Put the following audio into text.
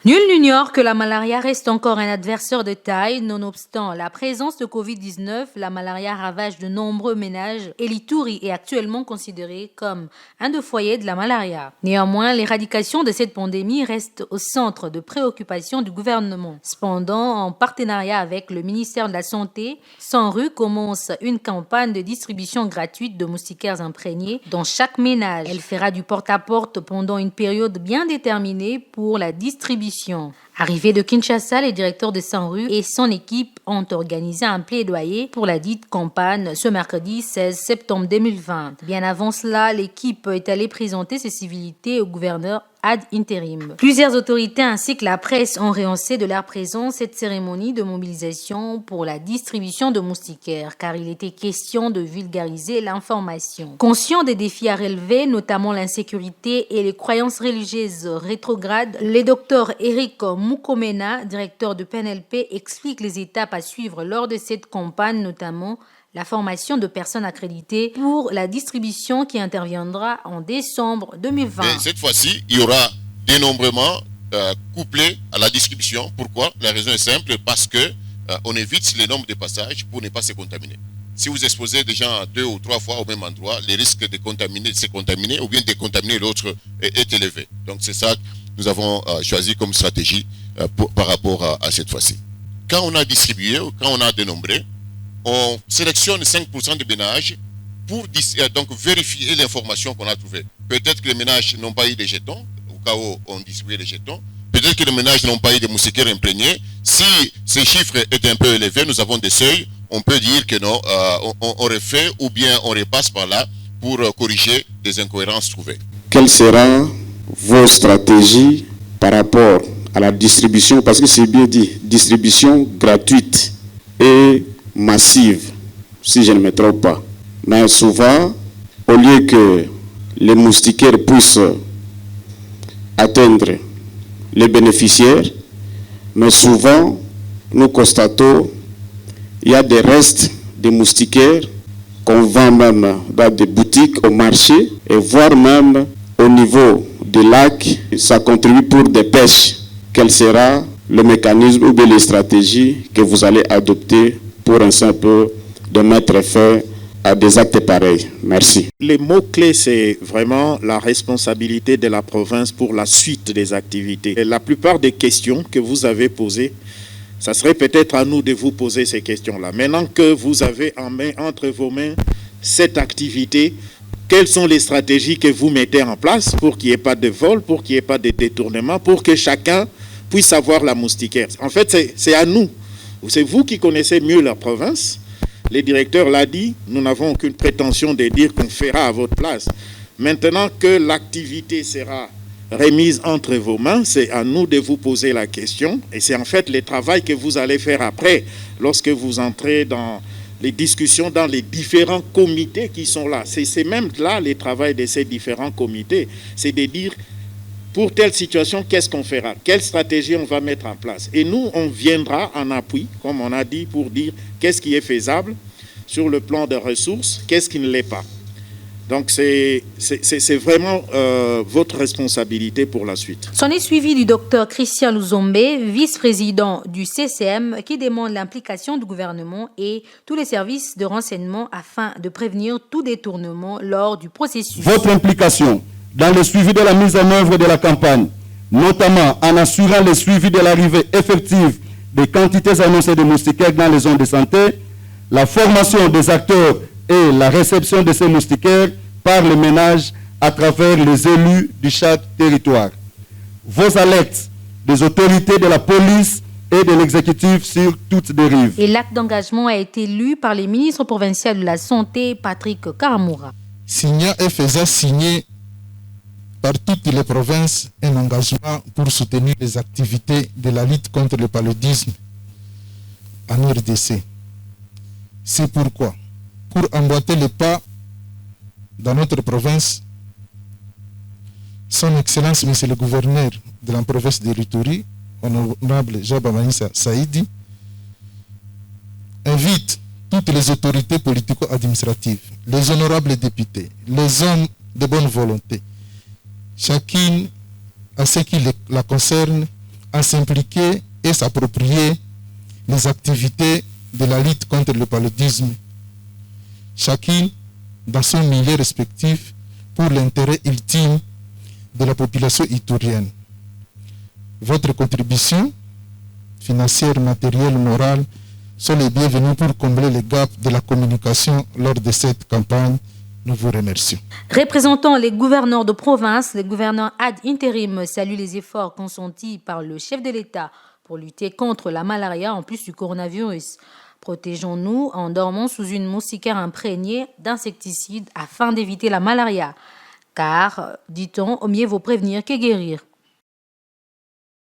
Nul n'ignore que la malaria reste encore un adversaire de taille. Nonobstant la présence de Covid-19, la malaria ravage de nombreux ménages et l'Ituri est actuellement considéré comme un des foyers de la malaria. Néanmoins, l'éradication de cette pandémie reste au centre de préoccupation du gouvernement. Cependant, en partenariat avec le ministère de la Santé, Sanru commence une campagne de distribution gratuite de moustiquaires imprégnés dans chaque ménage. Elle fera du porte-à-porte pendant une période bien déterminée pour la distribution. Arrivé de Kinshasa, les directeurs de Sanru et son équipe ont organisé un plaidoyer pour la dite campagne ce mercredi 16 septembre 2020. Bien avant cela, l'équipe est allée présenter ses civilités au gouverneur ad interim. Plusieurs autorités ainsi que la presse ont rehaussé de leur présence cette cérémonie de mobilisation pour la distribution de moustiquaires, car il était question de vulgariser l'information. Conscient des défis à relever, notamment l'insécurité et les croyances religieuses rétrogrades, le docteur Eric Mukomena, directeur de PNLP, explique les étapes à suivre lors de cette campagne, notamment la formation de personnes accréditées pour la distribution qui interviendra en décembre 2020. Et cette fois-ci, il y aura dénombrement couplé à la distribution. Pourquoi? La raison est simple, parce que on évite le nombre de passages pour ne pas se contaminer. Si vous exposez des gens 2 ou 3 fois au même endroit, le risque de se contaminer ou bien de contaminer l'autre est élevé. Donc c'est ça que nous avons choisi comme stratégie par rapport à cette fois-ci. Quand on a distribué ou quand on a dénombré, on sélectionne 5% des ménages pour donc vérifier l'information qu'on a trouvée. Peut-être que les ménages n'ont pas eu de jetons, au cas où on distribuait les jetons. Peut-être que les ménages n'ont pas eu de moustiquaires imprégnés. Si ces chiffres étaient un peu élevés, nous avons des seuils. On peut dire que non, on refait ou bien on repasse par là pour corriger des incohérences trouvées. Quelles seront vos stratégies par rapport à la distribution? Parce que c'est bien dit, distribution gratuite et massive, si je ne me trompe pas. Mais souvent, au lieu que les moustiquaires puissent atteindre les bénéficiaires, mais souvent, nous constatons qu'il y a des restes de moustiquaires qu'on vend même dans des boutiques, au marché, et voire même au niveau des lacs, ça contribue pour des pêches. Quel sera le mécanisme ou bien les stratégies que vous allez adopter pour ainsi un peu de mettre fin à des actes pareils? Merci. Les mots-clés, c'est vraiment la responsabilité de la province pour la suite des activités. Et la plupart des questions que vous avez posées, ça serait peut-être à nous de vous poser ces questions-là. Maintenant que vous avez entre vos mains cette activité, quelles sont les stratégies que vous mettez en place pour qu'il n'y ait pas de vol, pour qu'il n'y ait pas de détournement, pour que chacun puisse avoir la moustiquaire? En fait, c'est à nous. C'est vous qui connaissez mieux la province. Le directeur l'a dit, nous n'avons aucune prétention de dire qu'on fera à votre place. Maintenant que l'activité sera remise entre vos mains, c'est à nous de vous poser la question. Et c'est en fait le travail que vous allez faire après, lorsque vous entrez dans les discussions dans les différents comités qui sont là. C'est même là le travail de ces différents comités. C'est de dire, pour telle situation, qu'est-ce qu'on fera? Quelle stratégie on va mettre en place? Et nous, on viendra en appui, comme on a dit, pour dire qu'est-ce qui est faisable sur le plan des ressources, qu'est-ce qui ne l'est pas. Donc, c'est vraiment votre responsabilité pour la suite. S'en est suivi du docteur Christian Luzombe, vice-président du CCM, qui demande l'implication du gouvernement et tous les services de renseignement afin de prévenir tout détournement lors du processus. Votre implication dans le suivi de la mise en œuvre de la campagne, notamment en assurant le suivi de l'arrivée effective des quantités annoncées de moustiquaires dans les zones de santé, la formation des acteurs et la réception de ces moustiquaires par les ménages à travers les élus de chaque territoire. Vos alertes des autorités de la police et de l'exécutif sur toute dérive. Et l'acte d'engagement a été lu par le ministre provincial de la Santé, Patrick Karamoura. Signa et faisait signer par toutes les provinces un engagement pour soutenir les activités de la lutte contre le paludisme en RDC. C'est pourquoi, pour emboîter le pas dans notre province, Son Excellence, Monsieur le Gouverneur de la province de l'Ituri, Honorable Jaba Manissa Saïdi, invite toutes les autorités politico-administratives, les honorables députés, les hommes de bonne volonté, chacune à ce qui la concerne, à s'impliquer et s'approprier les activités de la lutte contre le paludisme, chacune dans son milieu respectif pour l'intérêt ultime de la population itourienne. Votre contribution financière, matérielle, morale sont les bienvenus pour combler les gaps de la communication lors de cette campagne. Nous vous remercions. Représentant les gouverneurs de province, le gouverneur ad interim salue les efforts consentis par le chef de l'État pour lutter contre la malaria en plus du coronavirus. Protégeons-nous en dormant sous une moustiquaire imprégnée d'insecticides afin d'éviter la malaria. Car, dit-on, au mieux vaut prévenir que guérir.